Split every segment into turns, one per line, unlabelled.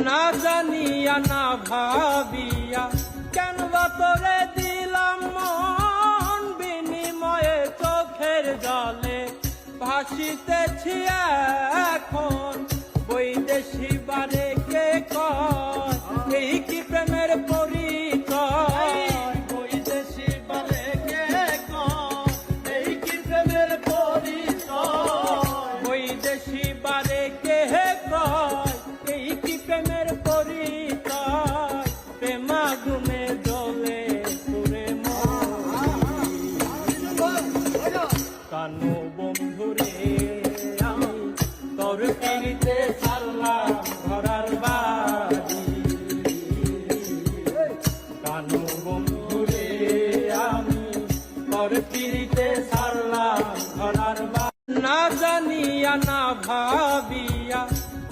না জানিয়া না ভাবিয়া কেন বা তোরে দিলাম মন, বিনিময়ে চোখের জলে ভাসিতেছি এখন। বৈদেশি বারে কে কয় এই কি প্রেমের পরিচয়, বৈদেশি বারে কে কয় এই কি প্রেমের পরিচয়, বৈদেশি বারে কে কয় এই কি প্রেমের পরিচয়। প্রেমাগুনে জ্বলে পুরে কানো বন্ধুরে আমি তোর পিড়িতে ছাড়লাম ঘরার বাড়ি, কানো বন্ধুরে আমি তোর পিড়িতে ছাড়লাম ঘরার বাড়ি। না জানিয়া না ভাবিয়া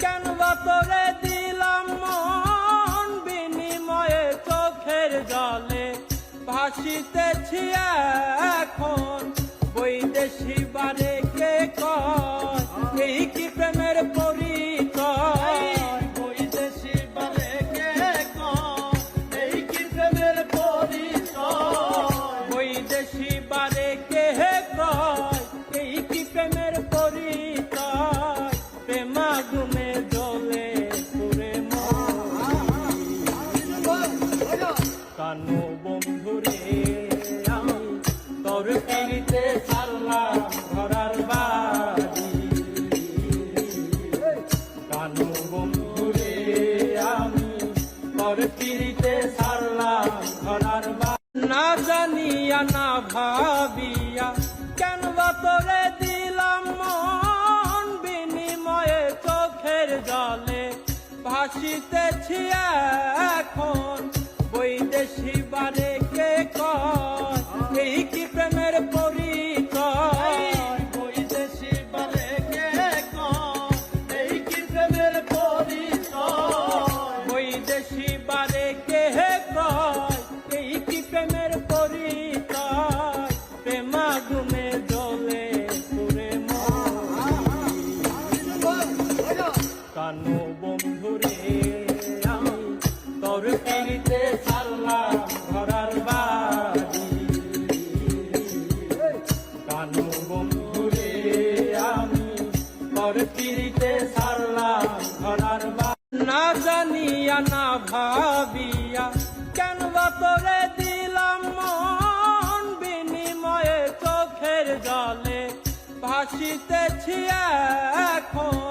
কেন বা তোরে দিলাম মন, বিনিময়ে চোখের জলে ভাসিতেছি এখন। বৈদেশি বারে কে কয় এই কি প্রেমের পরিচয়, বৈদেশি বারে কে কয় এই কি প্রেমের পরিচয়, বৈদেশি বারে কে কয় এই কি প্রেমের পরিচয়। প্রেমাগুনে জ্বলে পুরে কানো বন্ধুরে আমি তোর পিড়িতে ছাড়লাম ঘরার বাড়ি, কানো বন্ধুরে আমি তোর পিড়িতে ছাড়লাম ঘরার বাড়ি। না জানিয়া না ভাবিয়া কেন বা তোরে দিলাম মন, বিনিময়ে চোখের জলে ভাসিতেছি এখন। বৈদেশি বারে কে কয় এই কি প্রেমের পরিচয়, বৈদেশি বারে কে কয় এই কি প্রেমের পরিচয়, বৈদেশি বারে কে কয় এই কি প্রেমের পরিচয়। প্রেমাগুনে জ্বলে পুরে কানো বন্ধুরে আমি তোর পিড়িতে ছাড়লাম ঘরার বাড়ি, কানো বন্ধুরে আমি তোর পিড়িতে ছাড়লাম ঘরার বাড়ি। না জানিয়া না ভাবিয়া কেন বা তোরে দিলাম মন, বিনিময়ে চোখের জলে ভাসিতেছি এখন।